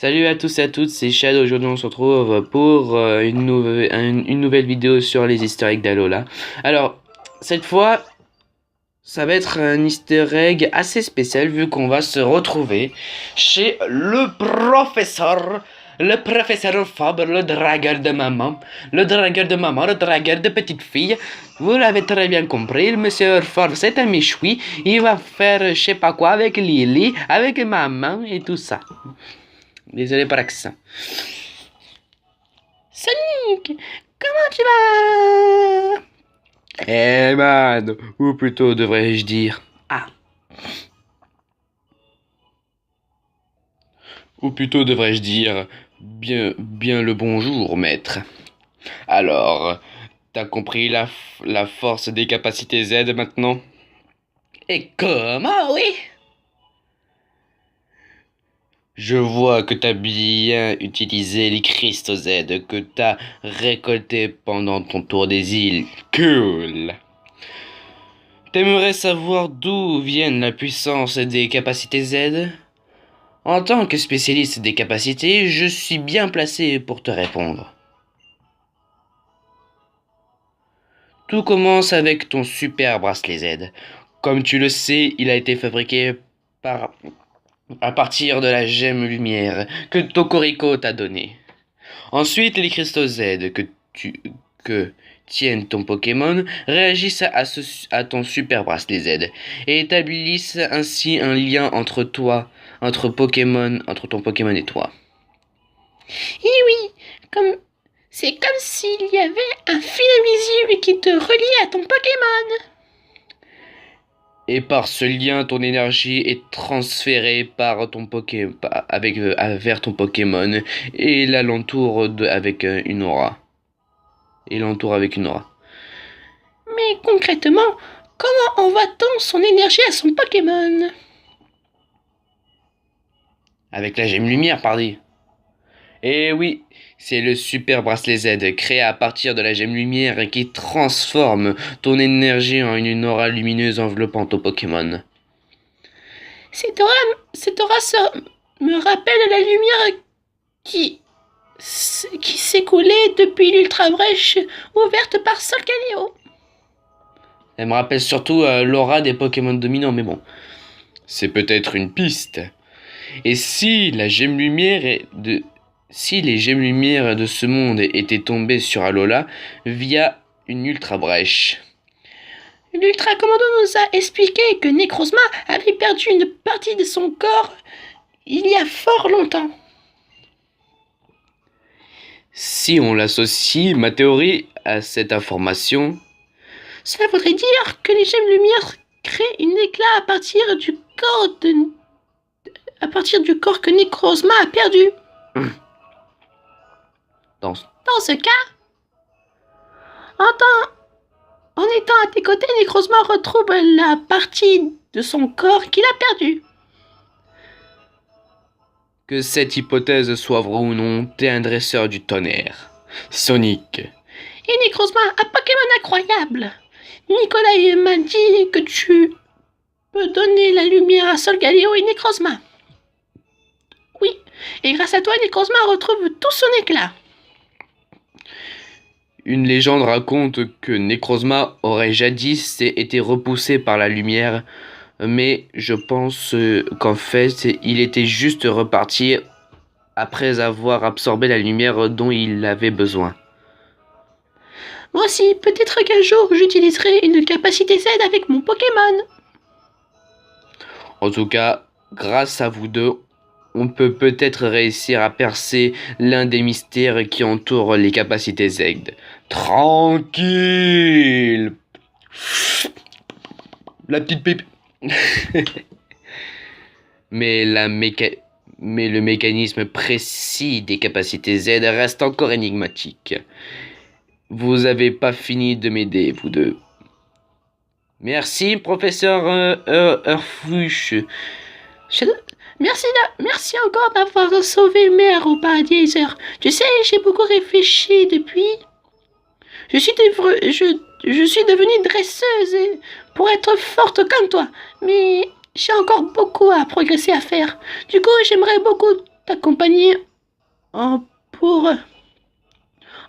Salut à tous et à toutes, c'est Chad. Aujourd'hui on se retrouve pour une nouvelle vidéo sur les easter eggs d'Alola. Alors, cette fois, ça va être un easter egg assez spécial vu qu'on va se retrouver chez le professeur Fabre, le dragueur de maman, le dragueur de petite fille. Vous l'avez très bien compris, le monsieur Fabre c'est un méchoui, il va faire je sais pas quoi avec Lily, avec maman et tout ça. Désolé par l'accent. Sonic, comment tu vas? Eh man, ou plutôt devrais-je dire ah. Ou plutôt devrais-je dire bien le bonjour, maître. Alors, t'as compris la force des capacités Z maintenant? Et comment, oui? Je vois que t'as bien utilisé les cristaux Z que t'as récoltés pendant ton tour des îles. Cool. T'aimerais savoir d'où viennent la puissance des capacités Z? En tant que spécialiste des capacités, je suis bien placé pour te répondre. Tout commence avec ton super bracelet Z. Comme tu le sais, il a été fabriqué à partir de la gemme lumière que Tokoriko t'a donnée. Ensuite, les cristaux Z que tiennent ton Pokémon réagissent à ton super bracelet Z et établissent ainsi un lien entre ton Pokémon et toi. Eh oui, c'est comme s'il y avait un fil invisible qui te relie à ton Pokémon. Et par ce lien, ton énergie est transférée vers ton Pokémon et l'entoure avec une aura. Mais concrètement, comment envoie-t-on son énergie à son Pokémon? Avec la gemme lumière, pardi. Eh oui, c'est le super bracelet Z créé à partir de la gemme lumière qui transforme ton énergie en une aura lumineuse enveloppant ton Pokémon. Cette aura me rappelle la lumière qui s'écoulait depuis l'ultra brèche ouverte par Solgaleo. Elle me rappelle surtout l'aura des Pokémon dominants, mais bon, c'est peut-être une piste. Et si les gemmes lumière de ce monde étaient tombées sur Alola via une ultra brèche? L'Ultra Commando nous a expliqué que Necrozma avait perdu une partie de son corps il y a fort longtemps. Si on l'associe, ma théorie, à cette information, cela voudrait dire que les gemmes lumière créent un éclat à partir du corps que Necrozma a perdu. Dans ce cas, en étant à tes côtés, Necrozma retrouve la partie de son corps qu'il a perdue. Que cette hypothèse soit vraie ou non, t'es un dresseur du tonnerre. Sonic. Et Necrozma, un Pokémon incroyable. Nicolas m'a dit que tu peux donner la lumière à Solgaleo et Necrozma. Oui, et grâce à toi, Necrozma retrouve tout son éclat. Une légende raconte que Necrozma aurait jadis été repoussé par la lumière, mais je pense qu'en fait, il était juste reparti après avoir absorbé la lumière dont il avait besoin. Moi aussi, peut-être qu'un jour j'utiliserai une capacité Z avec mon Pokémon. En tout cas, grâce à vous deux, on peut peut-être réussir à percer l'un des mystères qui entourent les capacités Z. Tranquille. La petite pipe. Mais le mécanisme précis des capacités Z reste encore énigmatique. Vous avez pas fini de m'aider, vous deux. Merci, professeur Earthfush. Merci encore d'avoir sauvé Mère au paradis. Tu sais, j'ai beaucoup réfléchi depuis. Je suis devenue dresseuse pour être forte comme toi, mais j'ai encore beaucoup à progresser à faire. Du coup, j'aimerais beaucoup t'accompagner pour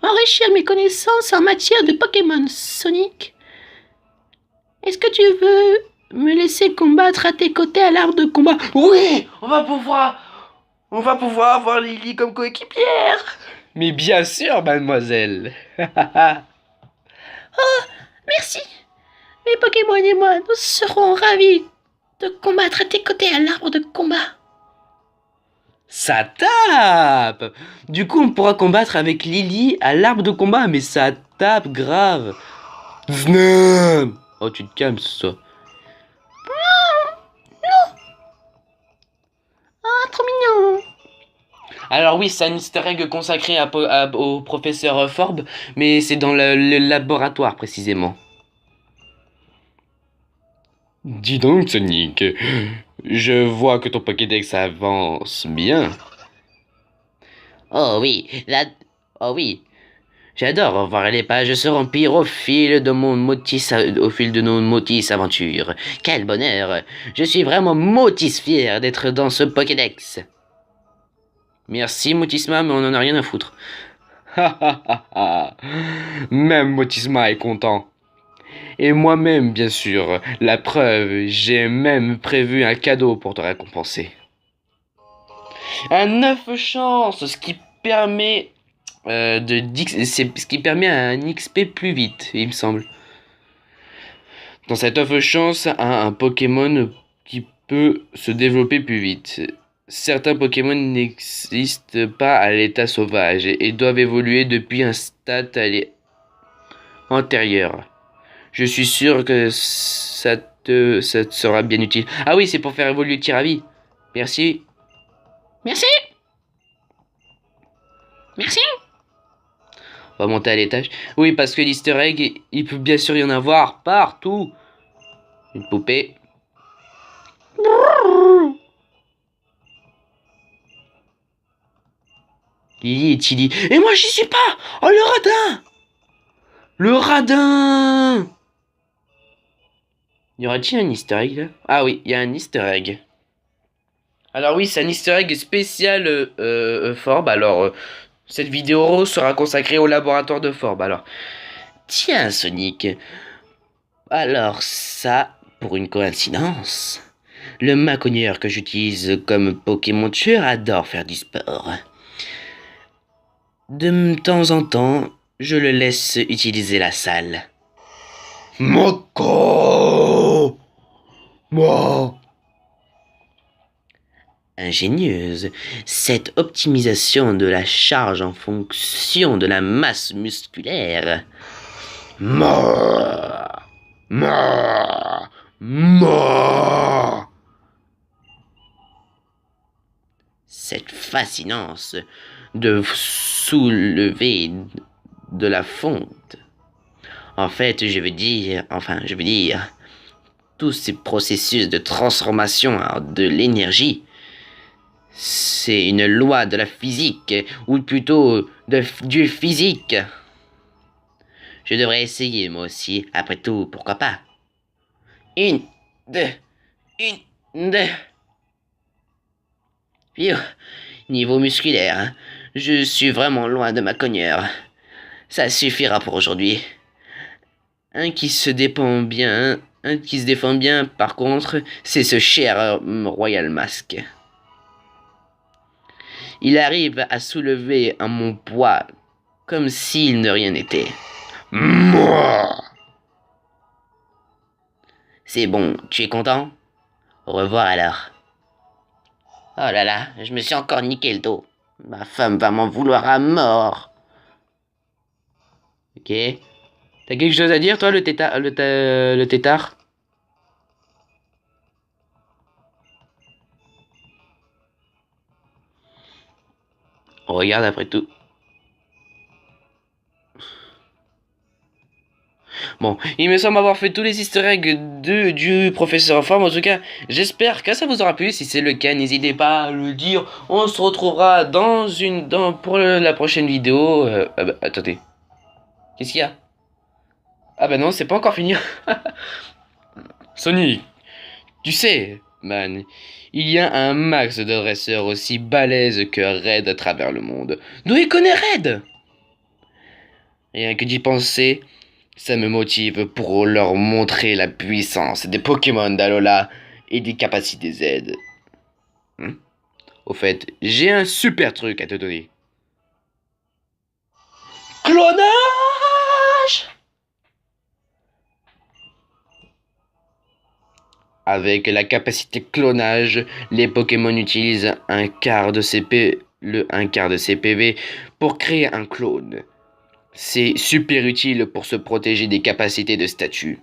enrichir mes connaissances en matière de Pokémon, Sonic. Est-ce que tu veux me laisser combattre à tes côtés à l'arbre de combat? Oui, on va pouvoir avoir Lily comme coéquipière. Mais bien sûr, mademoiselle. Merci. Mes Pokémon et moi, nous serons ravis de combattre à tes côtés à l'arbre de combat. Ça tape. Du coup, on pourra combattre avec Lily à l'arbre de combat, mais ça tape grave. Snap. Oh, tu te calmes, ça. Ah, trop mignon. Alors oui, c'est un easter egg consacré au professeur Forbes, mais c'est dans le laboratoire précisément. Dis donc, Sonic, je vois que ton Pokédex avance bien. Oh oui, oh oui. J'adore voir les pages se remplir au fil de nos motis aventures. Quel bonheur. Je suis vraiment motis fier d'être dans ce Pokédex. Merci, Motisma, mais on en a rien à foutre. Même Motisma est content. Et moi-même, bien sûr. La preuve, j'ai même prévu un cadeau pour te récompenser. Un 9 chance, ce qui permet ce qui permet un XP plus vite, il me semble. Dans cette offre chance, un Pokémon qui peut se développer plus vite. Certains Pokémon n'existent pas à l'état sauvage et doivent évoluer depuis un stade antérieur. Je suis sûr que ça te sera bien utile. Ah oui, c'est pour faire évoluer Tiravi. Merci. Merci. Merci. On va monter à l'étage. Oui, parce que l'easter egg, il peut bien sûr y en avoir partout. Une poupée. Lily et Tilly. Et moi, j'y suis pas. Oh, le radin. Le radin. Y aura-t-il un easter egg là? Ah oui, il y a un easter egg. Alors oui, c'est un easter egg spécial Forbe. Alors, cette vidéo sera consacrée au laboratoire de Forbe. Alors, tiens Sonic. Alors ça, pour une coïncidence, le macogneur que j'utilise comme Pokémon tueur adore faire du sport. De temps en temps, je le laisse utiliser la salle. Moko! Moi! Ingénieuse, cette optimisation de la charge en fonction de la masse musculaire. Mort! Mort! Mort! Cette fascinance de soulever de la fonte. En fait, je veux dire, tous ces processus de transformation de l'énergie, c'est une loi de la physique, ou plutôt du physique. Je devrais essayer moi aussi, après tout, pourquoi pas. Une, deux. Phew, niveau musculaire, hein. Je suis vraiment loin de ma cogneur. Ça suffira pour aujourd'hui. Un qui se défend bien, par contre, c'est ce cher Royal Mask. Il arrive à soulever un mon poids comme s'il ne rien n'était. Moi. C'est bon, tu es content? Au revoir alors. Oh là là, je me suis encore niqué le dos. Ma femme va m'en vouloir à mort. Ok. T'as quelque chose à dire, toi, le tétard? On regarde après tout. Bon, il me semble avoir fait tous les easter eggs du professeur Forme. En tout cas, j'espère que ça vous aura plu. Si c'est le cas, n'hésitez pas à le dire. On se retrouvera pour la prochaine vidéo. Ah bah, attendez. Qu'est-ce qu'il y a? Ah bah non, c'est pas encore fini. Sonic, tu sais, Man, il y a un max de dresseurs aussi balèzes que Red à travers le monde. D'où il connaît Red? Rien que d'y penser, ça me motive pour leur montrer la puissance des Pokémon d'Alola et des capacités Z. Au fait, j'ai un super truc à te donner. Clonage! Avec la capacité clonage, les Pokémon utilisent un quart de CPV pour créer un clone. C'est super utile pour se protéger des capacités de statut.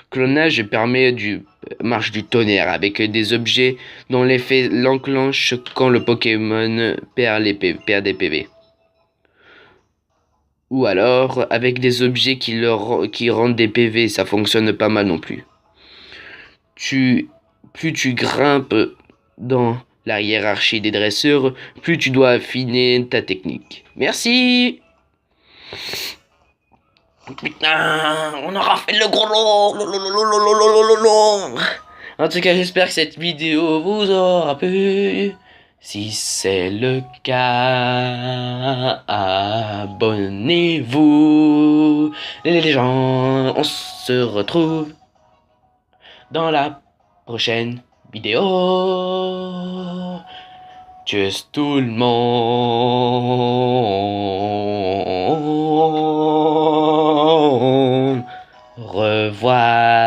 Clonage permet du marche du tonnerre avec des objets dont l'effet l'enclenche quand le Pokémon perd des PV. Ou alors avec des objets qui rendent des PV, ça fonctionne pas mal non plus. Plus tu grimpes dans la hiérarchie des dresseurs, plus tu dois affiner ta technique. Merci. Putain, on aura fait le gros long. En tout cas, j'espère que cette vidéo vous aura plu. Si c'est le cas, abonnez-vous. Les gens, on se retrouve dans la prochaine vidéo. Tchuss tout le monde. Au revoir.